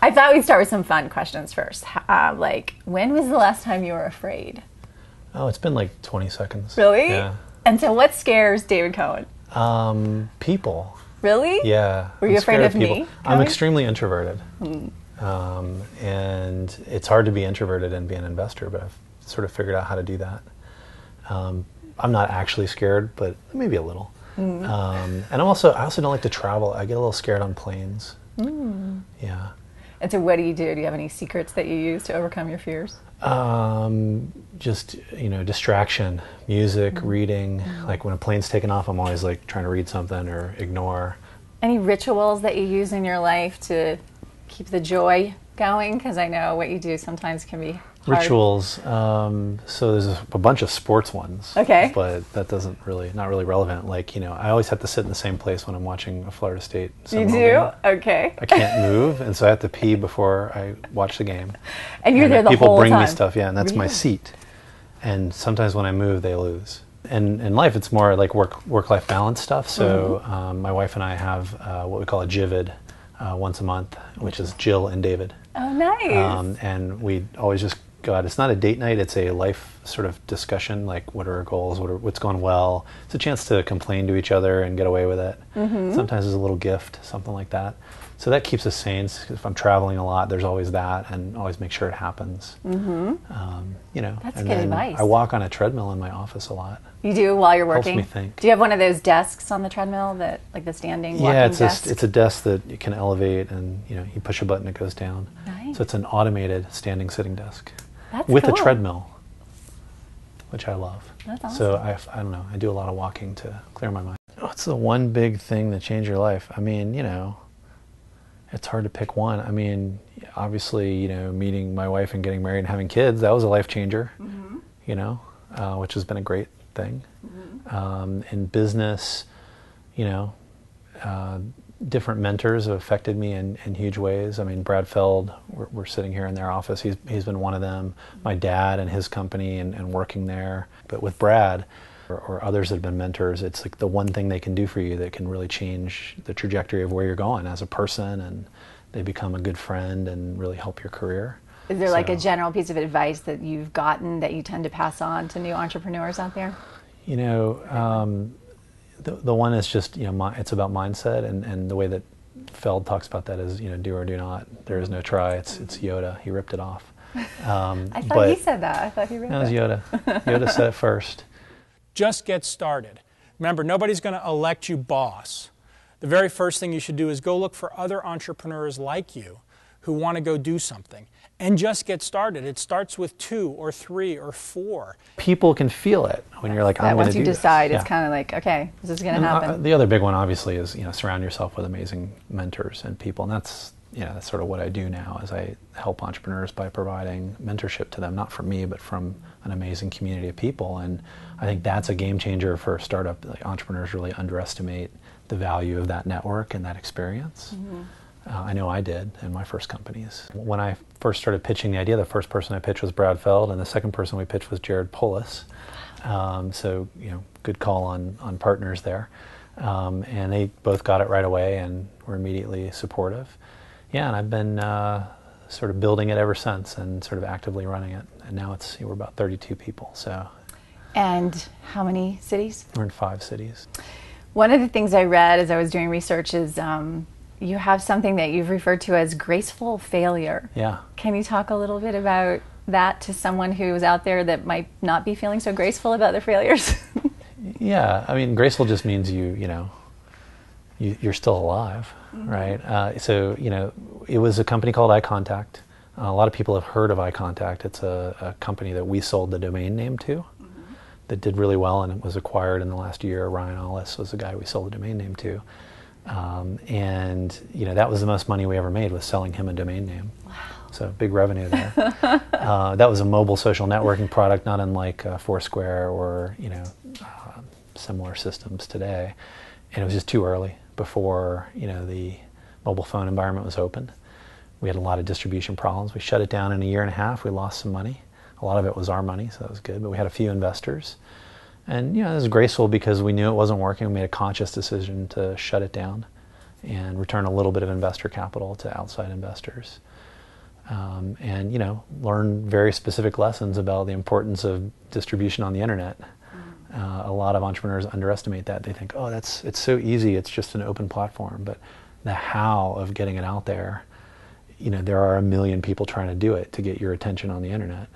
I thought we'd start with some fun questions first. Like, when was the last time you were afraid? Oh, it's been like 20 seconds. Really? Yeah. And so what scares David Cohen? People. Really? Yeah. Were you afraid of me? I'm extremely introverted. And it's hard to be introverted and be an investor, but I've sort of figured out how to do that. I'm not actually scared, but maybe a little. And I also don't like to travel. I get a little scared on planes. Yeah. And so what do? Do you have any secrets that you use to overcome your fears? Just, distraction, music, reading. Like when a plane's taking off, I'm always like trying to read something or ignore. Any rituals that you use in your life to keep the joy going? Because I know what you do sometimes can be hard. Rituals. So there's a bunch of sports ones. Okay. But that not really relevant. Like, I always have to sit in the same place when I'm watching a Florida State Seminole game. You do? Okay. I can't move, and so I have to pee before I watch the game. And you're there the whole time? People bring me stuff, and that's my seat. And sometimes when I move, they lose. And in life, it's more like work-life balance stuff. So my wife and I have what we call a JIVID once a month, which is Jill and David. Oh, nice. And we always just go out. It's not a date night. It's a life sort of discussion, like what are our goals, what's going well. It's a chance to complain to each other and get away with it. Sometimes it's a little gift, something like that. So that keeps us sane. If I'm traveling a lot, there's always that, and always make sure it happens. That's and good advice. I walk on a treadmill in my office a lot. You do while you're working? Helps me think. Do you have one of those desks on the treadmill that, like the standing walking desk? It's a desk that you can elevate, and you push a button, it goes down. Nice. So it's an automated standing sitting desk. That's with cool. a treadmill, which I love. That's awesome. So I don't know, I do a lot of walking to clear my mind. What's the one big thing that changed your life? I mean, it's hard to pick one. I mean, obviously, meeting my wife and getting married and having kids, that was a life changer, which has been a great thing. In business, different mentors have affected me in huge ways. I mean, Brad Feld, we're sitting here in their office. He's been one of them. My dad and his company and working there. But with Brad or others that have been mentors, it's like the one thing they can do for you that can really change the trajectory of where you're going as a person, and they become a good friend and really help your career. Is there like a general piece of advice that you've gotten that you tend to pass on to new entrepreneurs out there? The one is just, it's about mindset, and the way that Feld talks about that is, do or do not. There is no try. It's Yoda. He ripped it off. I thought he said that. I thought he ripped it. That was Yoda. Yoda said it first. Just get started. Remember, nobody's going to elect you boss. The very first thing you should do is go look for other entrepreneurs like you who want to go do something. And just get started. It starts with 2 or 3 or 4. People can feel it when you're like, I'm going to do this. Once you decide, it's kind of like, okay, this is going to happen. The other big one, obviously, is surround yourself with amazing mentors and people. And that's sort of what I do now, is I help entrepreneurs by providing mentorship to them, not from me, but from an amazing community of people. And I think that's a game changer for a startup. Like, entrepreneurs really underestimate the value of that network and that experience. I know I did in my first companies. When I first started pitching the idea, the first person I pitched was Brad Feld, and the second person we pitched was Jared Polis. So, good call on partners there. And they both got it right away and were immediately supportive. Yeah, and I've been sort of building it ever since and sort of actively running it. And now we're about 32 people. So. And how many cities? We're in 5 cities. One of the things I read as I was doing research is you have something that you've referred to as graceful failure. Yeah. Can you talk a little bit about that to someone who's out there that might not be feeling so graceful about their failures? Yeah, I mean, graceful just means you're still alive, right? So, it was a company called Eye Contact. A lot of people have heard of Eye Contact. It's a company that we sold the domain name to that did really well, and it was acquired in the last year. Ryan Ollis was the guy we sold the domain name to. And that was the most money we ever made, was selling him a domain name. Wow. So big revenue there. That was a mobile social networking product, not unlike Foursquare or similar systems today. And it was just too early before the mobile phone environment was open. We had a lot of distribution problems. We shut it down in a year and a half. We lost some money. A lot of it was our money, so that was good. But we had a few investors. And it was graceful because we knew it wasn't working. We made a conscious decision to shut it down and return a little bit of investor capital to outside investors. And, learn very specific lessons about the importance of distribution on the internet. A lot of entrepreneurs underestimate that. They think, oh, it's so easy, it's just an open platform. But the how of getting it out there, there are a million people trying to do it to get your attention on the internet.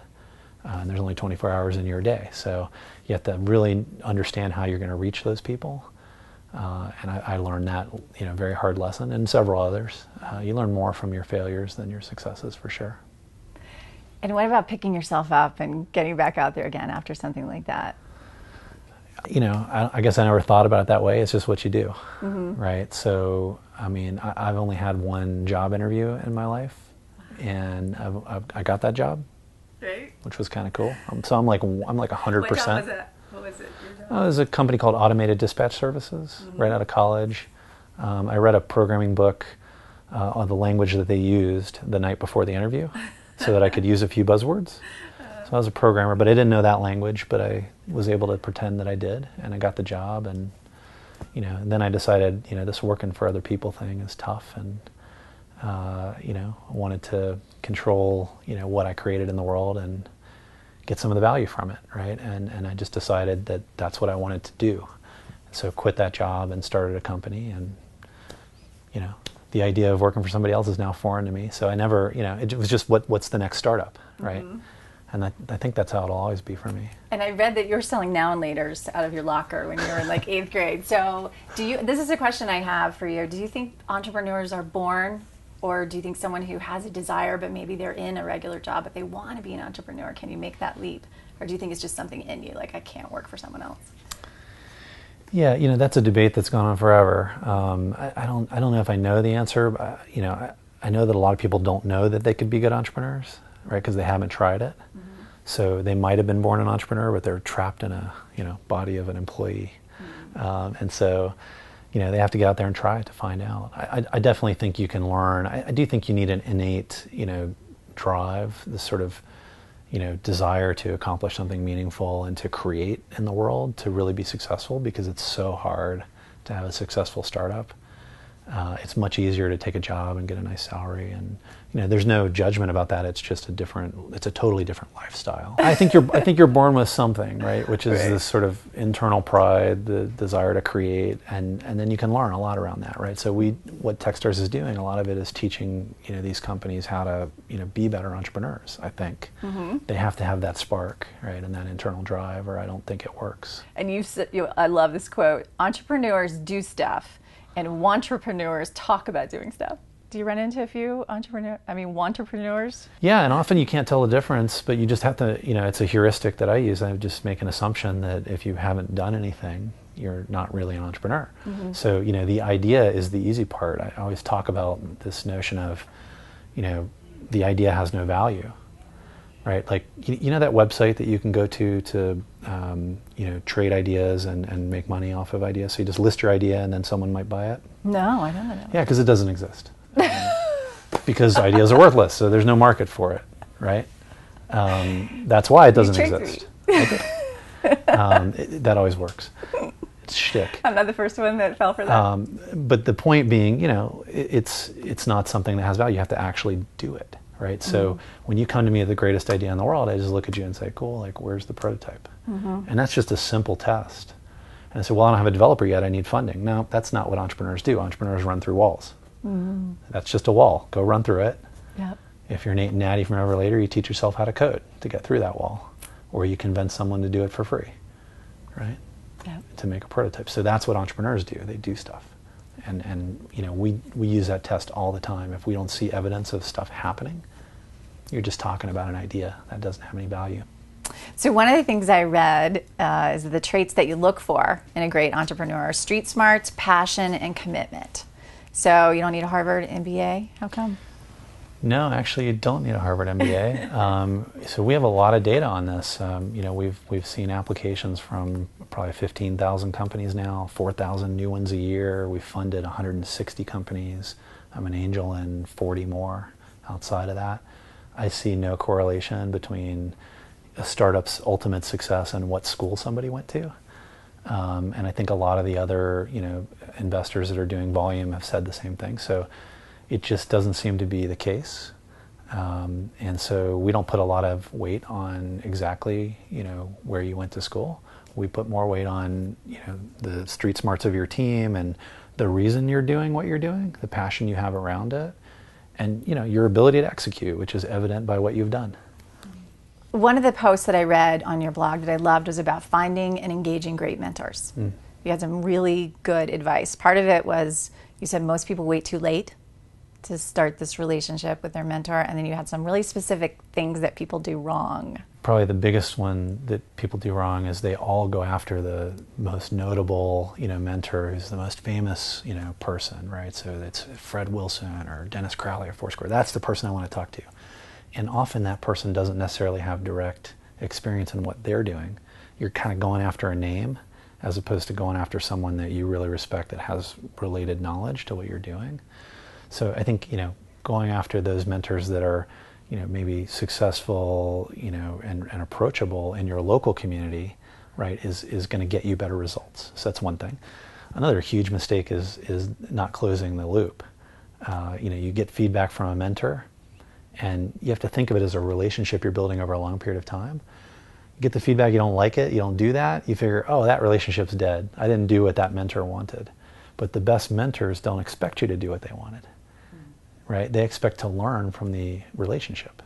And there's only 24 hours in your day. So you have to really understand how you're going to reach those people. And I learned that, very hard lesson, and several others. You learn more from your failures than your successes, for sure. And what about picking yourself up and getting back out there again after something like that? I guess I never thought about it that way. It's just what you do, right? So, I've only had one job interview in my life, and I got that job, Right. which was kind of cool. So I'm like 100%. What job was it? What was it? Your job? It was a company called Automated Dispatch Services, right out of college. I read a programming book on the language that they used the night before the interview so that I could use a few buzzwords. So I was a programmer, but I didn't know that language, but I was able to pretend that I did, and I got the job. And, then I decided, this working for other people thing is tough, and, I wanted to control, what I created in the world and get some of the value from it, right? And I just decided that that's what I wanted to do. So quit that job and started a company, and, the idea of working for somebody else is now foreign to me. So I never, it was just what's the next startup, right? And I think that's how it'll always be for me. And I read that you're selling now and laters out of your locker when you were in like 8th grade. So this is a question I have for you. Do you think entrepreneurs are born, or do you think someone who has a desire but maybe they're in a regular job but they want to be an entrepreneur, can you make that leap? Or do you think it's just something in you, like I can't work for someone else? Yeah, that's a debate that's gone on forever. I don't know if I know the answer, but, I know that a lot of people don't know that they could be good entrepreneurs, right? Because they haven't tried it. So they might have been born an entrepreneur, but they're trapped in a body of an employee, and so they have to get out there and try it to find out. I definitely think you can learn. I do think you need an innate drive, this sort of desire to accomplish something meaningful and to create in the world to really be successful, because it's so hard to have a successful startup. It's much easier to take a job and get a nice salary, and there's no judgment about that. It's just it's a totally different lifestyle. I think you're born with something, right? Which is this sort of internal pride, the desire to create, and then you can learn a lot around that, right? So what Techstars is doing, a lot of it is teaching these companies how to be better entrepreneurs. I think they have to have that spark, right, and that internal drive, or I don't think it works. And I love this quote: entrepreneurs do stuff, and wantrepreneurs talk about doing stuff. Do you run into a few wantrepreneurs? Yeah, and often you can't tell the difference, but you just have to, it's a heuristic that I use. I just make an assumption that if you haven't done anything, you're not really an entrepreneur. So, the idea is the easy part. I always talk about this notion of, the idea has no value, right? Like, that website that you can go to trade ideas and make money off of ideas. So you just list your idea and then someone might buy it? No, I don't know. Yeah, because it doesn't exist. Because ideas are worthless, so there's no market for it, right? That's why it doesn't exist. That always works. It's shtick. I'm not the first one that fell for that. But the point being, it's not something that has value. You have to actually do it, right? So when you come to me with the greatest idea in the world, I just look at you and say, cool, like, where's the prototype? And that's just a simple test. And I say, well, I don't have a developer yet, I need funding. No, that's not what entrepreneurs do. Entrepreneurs run through walls. That's just a wall. Go run through it. Yep. If you're Nate and Natty from Ever Later, you teach yourself how to code to get through that wall. Or you convince someone to do it for free, right? Yep. To make a prototype. So that's what entrepreneurs do. They do stuff. And we use that test all the time. If we don't see evidence of stuff happening, you're just talking about an idea that doesn't have any value. So one of the things I read is the traits that you look for in a great entrepreneur are street smarts, passion, and commitment. So you don't need a Harvard MBA? How come? No, actually, you don't need a Harvard MBA. So we have a lot of data on this. We've seen applications from probably 15,000 companies now, 4,000 new ones a year. We've funded 160 companies. I'm an angel in 40 more outside of that. I see no correlation between a startup's ultimate success and what school somebody went to. And I think a lot of the other, investors that are doing volume have said the same thing. So it just doesn't seem to be the case. And so we don't put a lot of weight on exactly, where you went to school. We put more weight on, the street smarts of your team and the reason you're doing what you're doing, the passion you have around it, and, your ability to execute, which is evident by what you've done. One of the posts that I read on your blog that I loved was about finding and engaging great mentors. You had some really good advice. Part of it was you said most people wait too late to start this relationship with their mentor, and then you had some really specific things that people do wrong. Probably the biggest one that people do wrong is they all go after the most notable, mentor who's the most famous, person, right? So it's Fred Wilson or Dennis Crowley or Foursquare. That's the person I want to talk to. And often that person doesn't necessarily have direct experience in what they're doing. You're kind of going after a name as opposed to going after someone that you really respect that has related knowledge to what you're doing. So I think, going after those mentors that are, maybe successful, and approachable in your local community, right, is going to get you better results. So that's one thing. Another huge mistake is not closing the loop. You get feedback from a mentor, and you have to think of it as a relationship you're building over a long period of time. You get the feedback, you don't like it, you don't do that, you figure, oh, that relationship's dead. I didn't do what that mentor wanted. But the best mentors don't expect you to do what they wanted, right? They expect to learn from the relationship,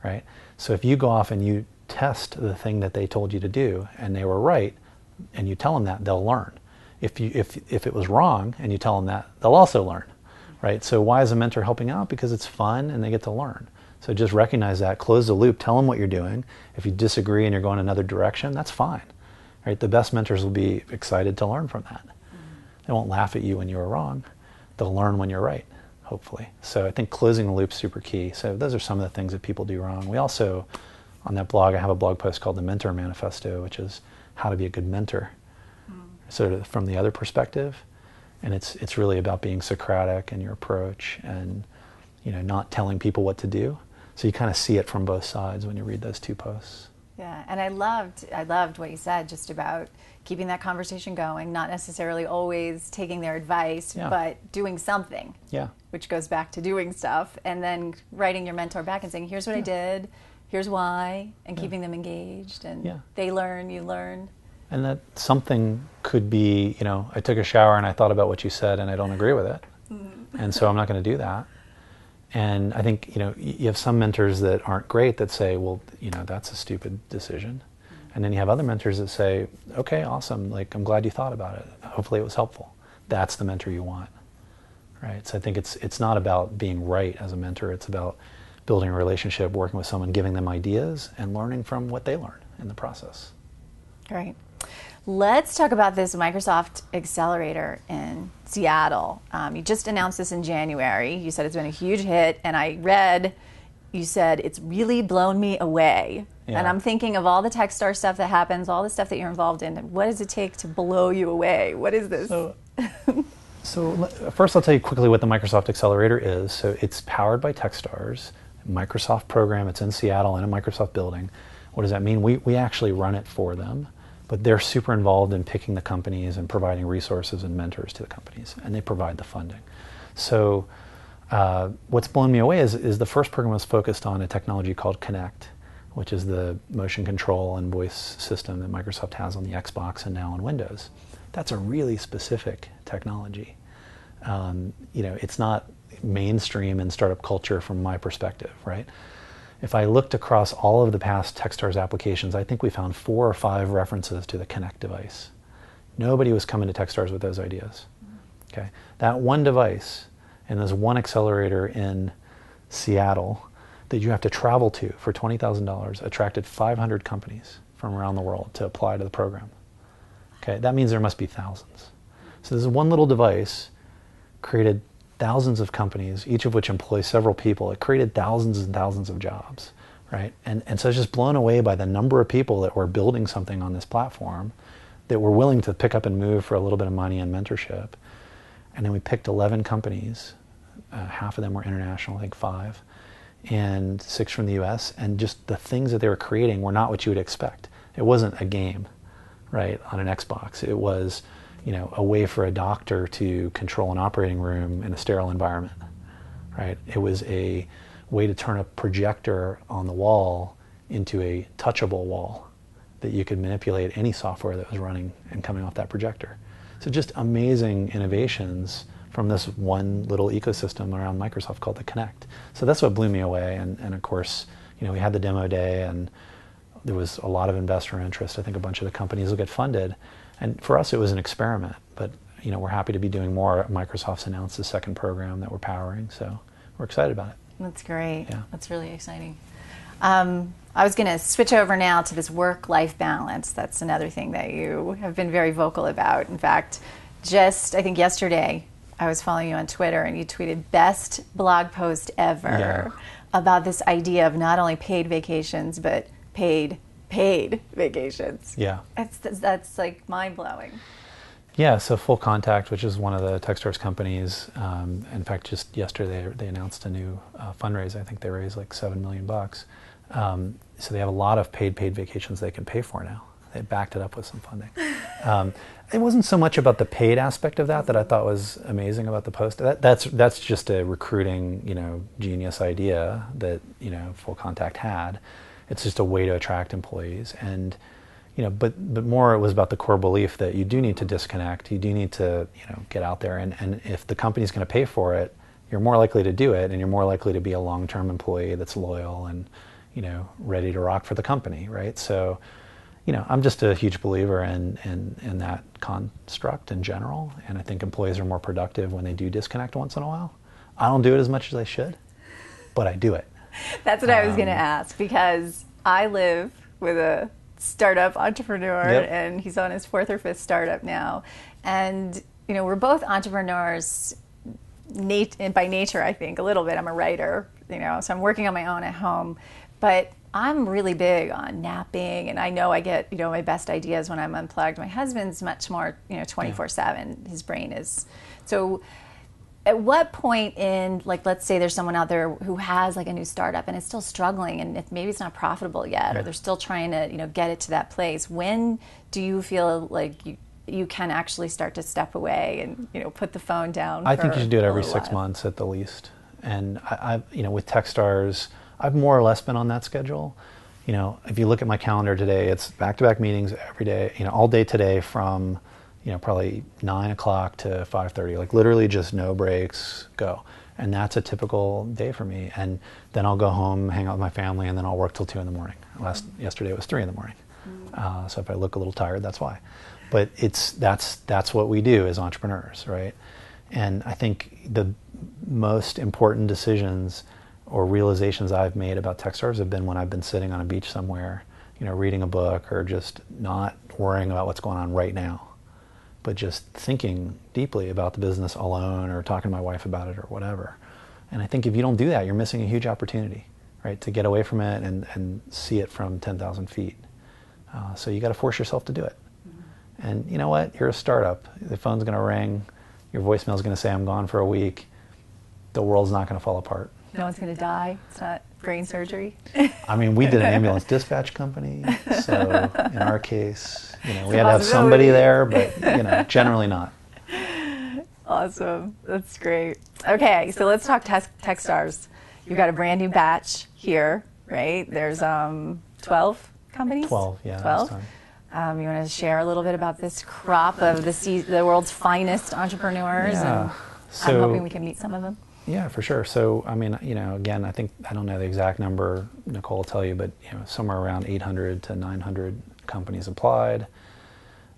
right? So if you go off and you test the thing that they told you to do and they were right, and you tell them that, they'll learn. If it was wrong and you tell them that, they'll also learn. Right? So why is a mentor helping out? Because it's fun and they get to learn. So just recognize that, close the loop, tell them what you're doing. If you disagree and you're going another direction, that's fine. Right? The best mentors will be excited to learn from that. They won't laugh at you when you were wrong. They'll learn when you're right, hopefully. So I think closing the loop's super key. So those are some of the things that people do wrong. We also, on that blog, I have a blog post called the Mentor Manifesto, which is how to be a good mentor. Sort of from the other perspective. And it's really about being Socratic in your approach and, not telling people what to do. So you kind of see it from both sides when you read those two posts. Yeah, and I loved what you said just about keeping that conversation going, not necessarily always taking their advice, but doing something. Yeah. Which goes back to doing stuff, and then writing your mentor back and saying, here's what I did, here's why, and keeping them engaged, and they learn, you learn. And that something could be, I took a shower and I thought about what you said and I don't agree with it. And so I'm not going to do that. And I think, you have some mentors that aren't great that say, well, that's a stupid decision. And then you have other mentors that say, okay, awesome. Like, I'm glad you thought about it. Hopefully it was helpful. That's the mentor you want. Right? So I think it's not about being right as a mentor. It's about building a relationship, working with someone, giving them ideas and learning from what they learn in the process. Great. Let's talk about this Microsoft Accelerator in Seattle. You just announced this in January. You said it's been a huge hit, and I read you said it's really blown me away. Yeah. And I'm thinking of all the Techstar stuff that happens, all the stuff that you're involved in. What does it take to blow you away? What is this? So first I'll tell you quickly what the Microsoft Accelerator is. So it's powered by Techstars, a Microsoft program. It's in Seattle in a Microsoft building. What does that mean? We actually run it for them. But they're super involved in picking the companies and providing resources and mentors to the companies, and they provide the funding. So what's blown me away is the first program was focused on a technology called Connect, which is the motion control and voice system that Microsoft has on the Xbox and now on Windows. That's a really specific technology. It's not mainstream in startup culture from my perspective, right? If I looked across all of the past Techstars applications, I think we found 4 or 5 references to the Connect device. Nobody was coming to Techstars with those ideas. Okay, that one device and there's one accelerator in Seattle that you have to travel to for $20,000 attracted 500 companies from around the world to apply to the program. Okay, that means there must be thousands. So this one little device created thousands of companies, each of which employs several people. It created thousands and thousands of jobs, right? And so I was just blown away by the number of people that were building something on this platform that were willing to pick up and move for a little bit of money and mentorship. And then we picked 11 companies. Half of them were international, I think 5, and 6 from the US. And just the things that they were creating were not what you would expect. It wasn't a game, right, on an Xbox. It was, a way for a doctor to control an operating room in a sterile environment, right? It was a way to turn a projector on the wall into a touchable wall that you could manipulate any software that was running and coming off that projector. So just amazing innovations from this one little ecosystem around Microsoft called the Connect. So that's what blew me away. And of course, we had the demo day, and there was a lot of investor interest. I think a bunch of the companies will get funded. And for us, it was an experiment. But we're happy to be doing more. Microsoft's announced the second program that we're powering, so we're excited about it. That's great. Yeah. That's really exciting. I was going to switch over now to this work-life balance. That's another thing that you have been very vocal about. In fact, just I think yesterday, I was following you on Twitter, and you tweeted best blog post ever about this idea of not only paid vacations, but paid vacations. Yeah. That's like mind-blowing. Yeah, so Full Contact, which is one of the Techstars companies, in fact, just yesterday they announced a new fundraise. I think they raised like $7 million. So they have a lot of paid vacations they can pay for now. They backed it up with some funding. It wasn't so much about the paid aspect of that I thought was amazing about the post. That's just a recruiting, genius idea that, Full Contact had. It's just a way to attract employees. And, but more it was about the core belief that you do need to disconnect. You do need to, get out there. And if the company's going to pay for it, you're more likely to do it, and you're more likely to be a long-term employee that's loyal and, ready to rock for the company, right? So, I'm just a huge believer in that construct in general, and I think employees are more productive when they do disconnect once in a while. I don't do it as much as I should, but I do it. That's what I was going to ask, because I live with a startup entrepreneur, and he's on his fourth or fifth startup now. And, we're both entrepreneurs by nature, I think, a little bit. I'm a writer, so I'm working on my own at home. But I'm really big on napping, and I know I get, my best ideas when I'm unplugged. My husband's much more, 24/7. His brain is. So at what point in, like, let's say there's someone out there who has like a new startup and is still struggling, and maybe it's not profitable yet, or they're still trying to, get it to that place. When do you feel like you can actually start to step away and, put the phone down? I think you should do it every 6 months at the least. And I with Techstars, I've more or less been on that schedule. If you look at my calendar today, it's back-to-back meetings every day, all day today from, probably 9 o'clock to 5:30, like literally just no breaks, go. And that's a typical day for me. And then I'll go home, hang out with my family, and then I'll work till 2 in the morning. Yesterday it was 3 in the morning. So if I look a little tired, that's why. But that's what we do as entrepreneurs, right? And I think the most important decisions or realizations I've made about Techstars have been when I've been sitting on a beach somewhere, reading a book, or just not worrying about what's going on right now, but just thinking deeply about the business alone, or talking to my wife about it, or whatever. And I think if you don't do that, you're missing a huge opportunity, right, to get away from it and see it from 10,000 feet. So you got to force yourself to do it. And you know what? You're a startup. The phone's going to ring. Your voicemail's going to say, I'm gone for a week. The world's not going to fall apart. No one's going to die. It's not brain surgery. I mean, we did an ambulance dispatch company, so in our case, we had to have somebody there, but generally not. Awesome. That's great. Okay, so let's talk Techstars. You've got a brand new batch here, right? There's 12 companies? 12, yeah. 12? You want to share a little bit about this crop of the world's finest entrepreneurs? Yeah. And So, I'm hoping we can meet some of them. Yeah, for sure. So, I mean, again, I don't know the exact number, Nicole will tell you, but, somewhere around 800 to 900 companies applied.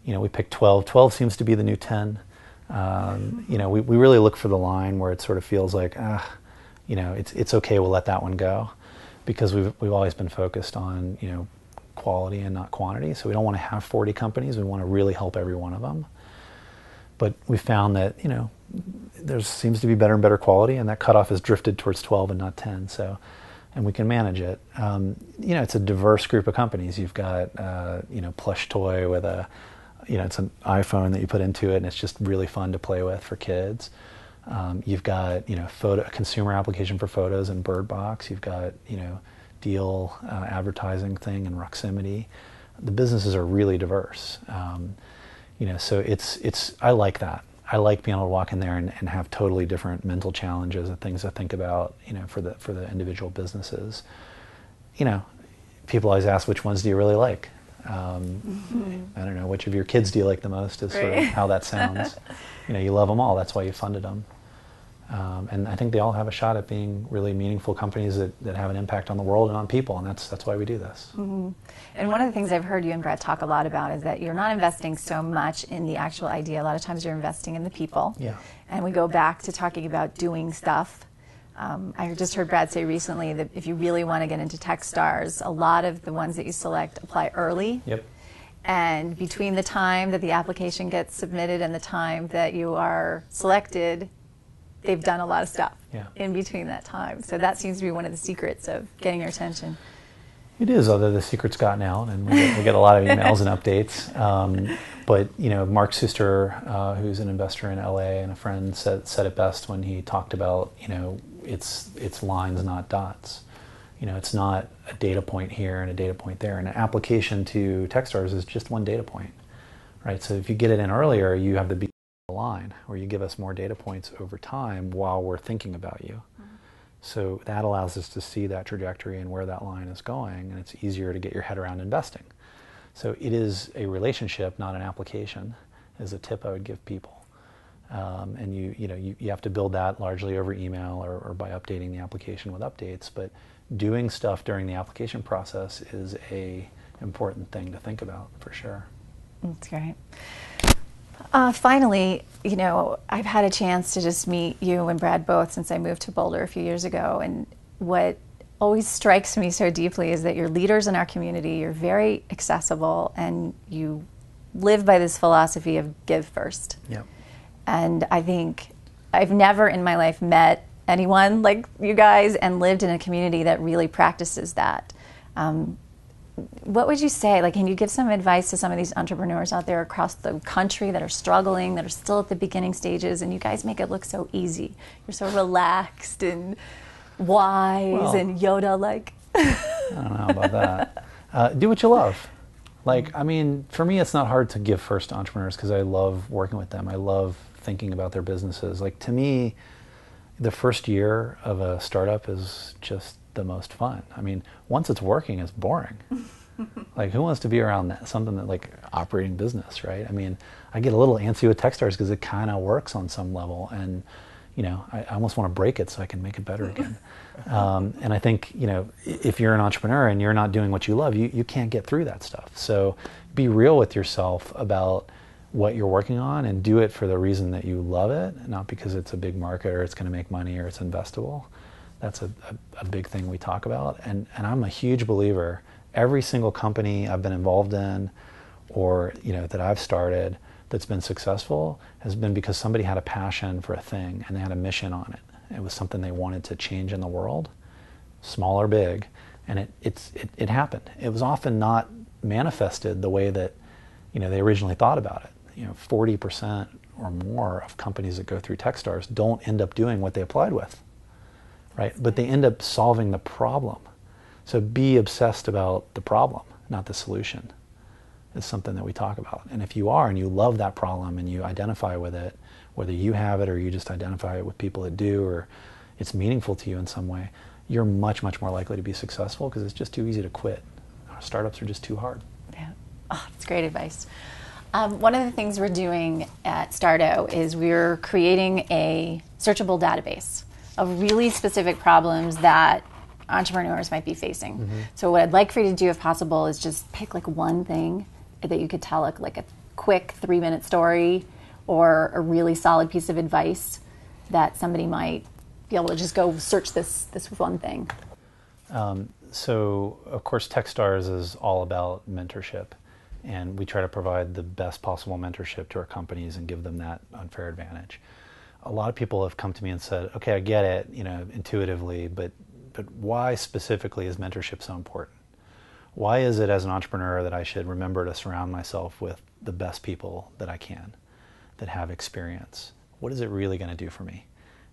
We picked 12. 12 seems to be the new 10. We really look for the line where it sort of feels like, it's okay, we'll let that one go, because we've always been focused on, quality and not quantity. So we don't want to have 40 companies. We want to really help every one of them. But we found that, there seems to be better and better quality, and that cutoff has drifted towards 12 and not 10. So, and we can manage it. It's a diverse group of companies. You've got, plush toy with it's an iPhone that you put into it, and it's just really fun to play with for kids. You've got, a consumer application for photos and Bird Box. You've got, deal advertising thing in Roximity. the businesses are really diverse. So I like that. I like being able to walk in there and have totally different mental challenges and things to think about, for the individual businesses. People always ask, which ones do you really like? I don't know, which of your kids do you like the most is sort of how that sounds. You love them all. That's why you funded them. And I think they all have a shot at being really meaningful companies that have an impact on the world and on people, and that's why we do this. Mm-hmm. And one of the things I've heard you and Brad talk a lot about is that you're not investing so much in the actual idea. A lot of times you're investing in the people. Yeah. And we go back to talking about doing stuff. I just heard Brad say recently that if you really want to get into Techstars, a lot of the ones that you select apply early. Yep. And between the time that the application gets submitted and the time that you are selected, they've done a lot of stuff in between that time. So that seems to be one of the secrets of getting your attention. It is, although the secret's gotten out, and we get a lot of emails and updates. But Mark Suster, who's an investor in LA and a friend, said it best when he talked about it's lines, not dots. It's not a data point here and a data point there. And an application to Techstars is just one data point, right? So if you get it in earlier, you have the line, or you give us more data points over time while we're thinking about you. So that allows us to see that trajectory and where that line is going, and it's easier to get your head around investing. So it is a relationship, not an application, is a tip I would give people. And you have to build that largely over email or by updating the application with updates, but doing stuff during the application process is a important thing to think about, for sure. That's great. Finally, I've had a chance to just meet you and Brad both since I moved to Boulder a few years ago, and what always strikes me so deeply is that you're leaders in our community, you're very accessible, and you live by this philosophy of give first. Yep. And I think I've never in my life met anyone like you guys and lived in a community that really practices that. What would you say? Can you give some advice to some of these entrepreneurs out there across the country that are struggling, that are still at the beginning stages, and you guys make it look so easy? You're so relaxed and wise and Yoda-like. I don't know about that. Do what you love. For me, it's not hard to give first to entrepreneurs because I love working with them. I love thinking about their businesses. To me, the first year of a startup is just the most fun. Once it's working, it's boring. Who wants to be around something that operating business, right? I get a little antsy with Techstars because it kind of works on some level, and I almost want to break it so I can make it better again. And I think if you're an entrepreneur and you're not doing what you love, you can't get through that stuff. So be real with yourself about what you're working on and do it for the reason that you love it, not because it's a big market or it's going to make money or it's investable. That's a big thing we talk about. And I'm a huge believer. Every single company I've been involved in or that I've started that's been successful has been because somebody had a passion for a thing and they had a mission on it. It was something they wanted to change in the world, small or big, and it happened. It was often not manifested the way that they originally thought about it. 40% or more of companies that go through Techstars don't end up doing what they applied with, right? But they end up solving the problem. So be obsessed about the problem, not the solution, is something that we talk about. And if you are and you love that problem and you identify with it, whether you have it or you just identify it with people that do, or it's meaningful to you in some way, you're much, much more likely to be successful because it's just too easy to quit. Startups are just too hard. Yeah. Oh, that's great advice. One of the things we're doing at Stardo is we're creating a searchable database of really specific problems that entrepreneurs might be facing. Mm-hmm. So what I'd like for you to do, if possible, is just pick one thing that you could tell, like a quick 3-minute story or a really solid piece of advice that somebody might be able to just go search this one thing. So, of course, Techstars is all about mentorship. And we try to provide the best possible mentorship to our companies and give them that unfair advantage. A lot of people have come to me and said, okay, I get it, intuitively, but why specifically is mentorship so important? Why is it as an entrepreneur that I should remember to surround myself with the best people that I can, that have experience? What is it really going to do for me?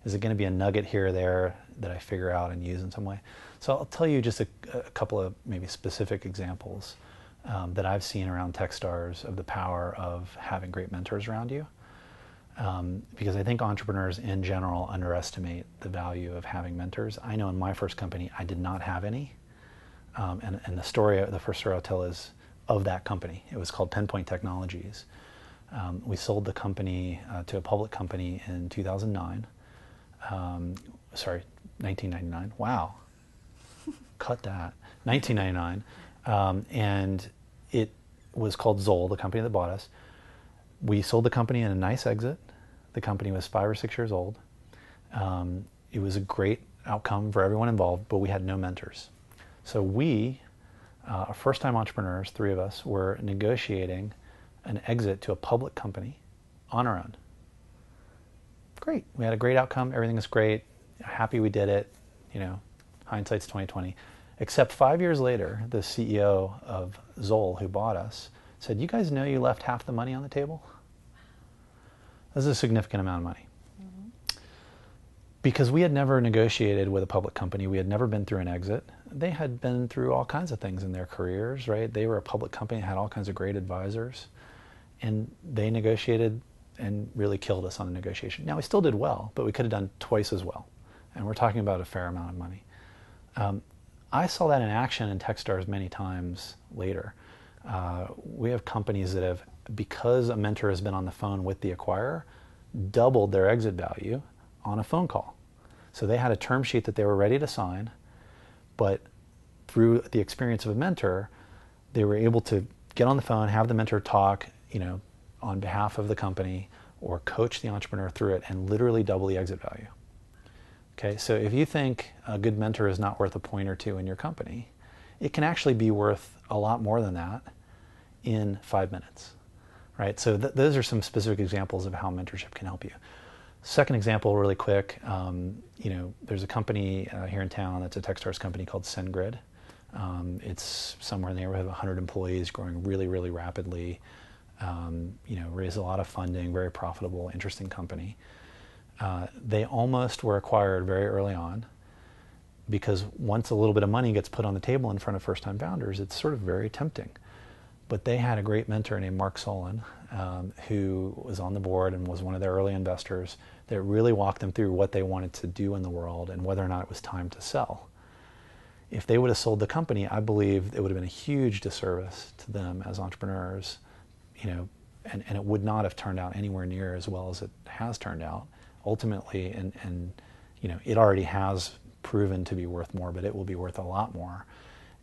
Is it going to be a nugget here or there that I figure out and use in some way? So I'll tell you just a couple of maybe specific examples. that I've seen around Techstars of the power of having great mentors around you. Because I think entrepreneurs in general underestimate the value of having mentors. I know in my first company, I did not have any. And the first story I'll tell is of that company. It was called Pinpoint Technologies. We sold the company to a public company in 2009. 1999. Wow. Cut that. 1999. And it was called Zoll, the company that bought us. We sold the company in a nice exit. The company was 5 or 6 years old. It was a great outcome for everyone involved, but we had no mentors. So we, first-time entrepreneurs, 3 of us, were negotiating an exit to a public company on our own. Great. We had a great outcome. Everything was great. Happy we did it. Hindsight's 2020. Except 5 years later, the CEO of Zoll, who bought us, said, "You guys know you left half the money on the table?" This is a significant amount of money. Mm-hmm. Because we had never negotiated with a public company. We had never been through an exit. They had been through all kinds of things in their careers, right? They were a public company, had all kinds of great advisors. And they negotiated and really killed us on the negotiation. Now, we still did well, but we could have done twice as well. And we're talking about a fair amount of money. I saw that in action in Techstars many times later. We have companies that have, because a mentor has been on the phone with the acquirer, doubled their exit value on a phone call. So they had a term sheet that they were ready to sign, but through the experience of a mentor, they were able to get on the phone, have the mentor talk, on behalf of the company, or coach the entrepreneur through it and literally double the exit value. Okay, so if you think a good mentor is not worth a point or two in your company, it can actually be worth a lot more than that in 5 minutes, right? So those are some specific examples of how mentorship can help you. Second example, really quick, there's a company here in town that's a Techstars company called SendGrid. It's somewhere in the neighborhood of 100 employees, growing really, really rapidly. Raised a lot of funding, very profitable, interesting company. They almost were acquired very early on because once a little bit of money gets put on the table in front of first-time founders, it's sort of very tempting. But they had a great mentor named Mark Solon, who was on the board and was one of their early investors that really walked them through what they wanted to do in the world and whether or not it was time to sell. If they would have sold the company, I believe it would have been a huge disservice to them as entrepreneurs, and it would not have turned out anywhere near as well as it has turned out. Ultimately, and it already has proven to be worth more, but it will be worth a lot more.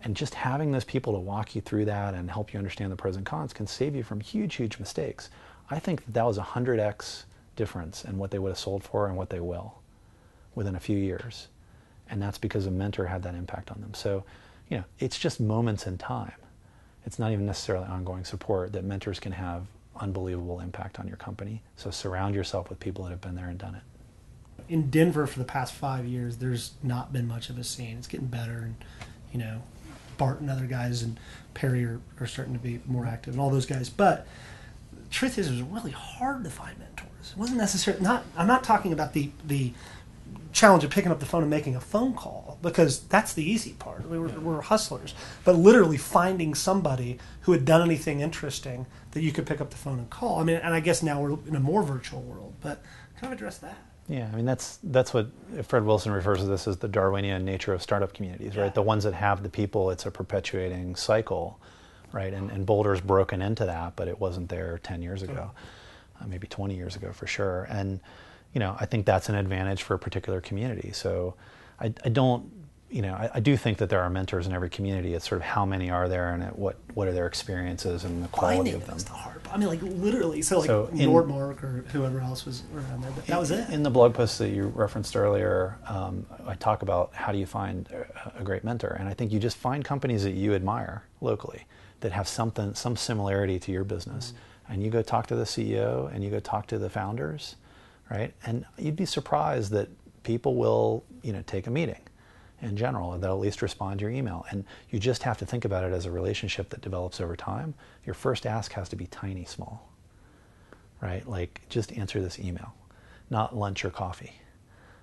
And just having those people to walk you through that and help you understand the pros and cons can save you from huge, huge mistakes. I think that was 100x difference in what they would have sold for and what they will within a few years. And that's because a mentor had that impact on them. So, it's just moments in time. It's not even necessarily ongoing support that mentors can have unbelievable impact on your company. So surround yourself with people that have been there and done it. In Denver for the past 5 years, there's not been much of a scene. It's getting better, and Bart and other guys and Perry are starting to be more active, and all those guys. But the truth is, it was really hard to find mentors. It wasn't necessarily I'm not talking about the challenge of picking up the phone and making a phone call, because that's the easy part. We're hustlers. But literally finding somebody who had done anything interesting that you could pick up the phone and call. And I guess now we're in a more virtual world, but kind of address that. Yeah, that's what Fred Wilson refers to this as the Darwinian nature of startup communities, right? Yeah. The ones that have the people, it's a perpetuating cycle, right? And Boulder's broken into that, but it wasn't there 10 years ago, maybe 20 years ago for sure. And I think that's an advantage for a particular community. So I do think that there are mentors in every community. It's sort of how many are there and what are their experiences and the quality of them. That's the hard part. Literally. So Nordmark or whoever else was around there, but that was it. In the blog post that you referenced earlier, I talk about how do you find a great mentor. And I think you just find companies that you admire locally that have some similarity to your business. Mm-hmm. And you go talk to the CEO and you go talk to the founders. Right? And you'd be surprised that people will, take a meeting in general, and they'll at least respond to your email. And you just have to think about it as a relationship that develops over time. Your first ask has to be tiny, small, right? Like, just answer this email, not lunch or coffee,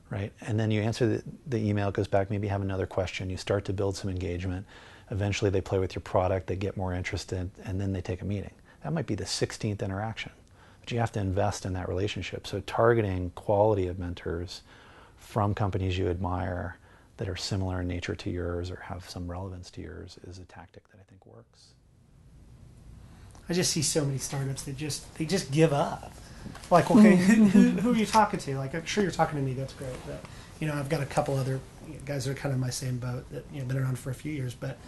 right? And then you answer the email, it goes back, maybe have another question. You start to build some engagement. Eventually they play with your product, they get more interested, and then they take a meeting. That might be the 16th interaction, but you have to invest in that relationship. So targeting quality of mentors from companies you admire that are similar in nature to yours or have some relevance to yours is a tactic that I think works. I just see so many startups that they just give up. Like, okay, who are you talking to? Like, I'm sure you're talking to me. That's great. But, you know, I've got a couple other guys that are kind of in my same boat that, you know, been around for a few years, but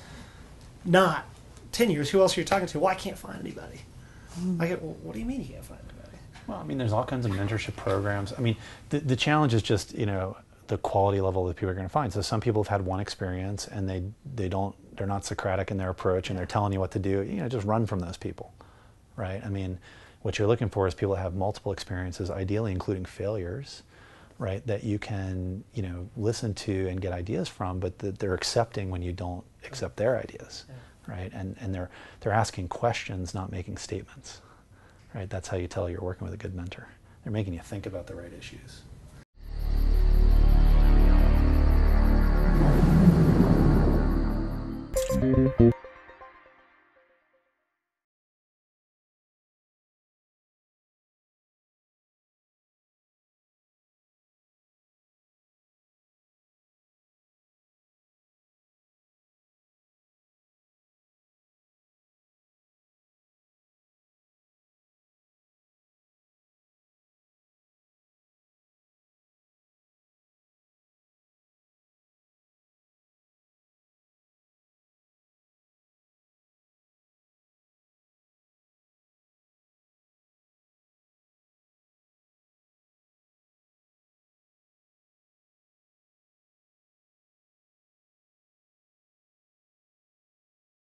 not 10 years. Who else are you talking to? Well, I can't find anybody. I get, well, what do you mean you can't find anybody? Well, I mean, there's all kinds of mentorship programs. I mean, the challenge is just, you know, the quality level that people are going to find. So some people have had one experience and they're not Socratic in their approach and they're telling you what to do. You know, just run from those people, right? I mean, what you're looking for is people that have multiple experiences, ideally including failures, right? That you can, you know, listen to and get ideas from, but that they're accepting when you don't accept their ideas, right? And they're asking questions, not making statements, right? That's how you tell you're working with a good mentor. They're making you think about the right issues.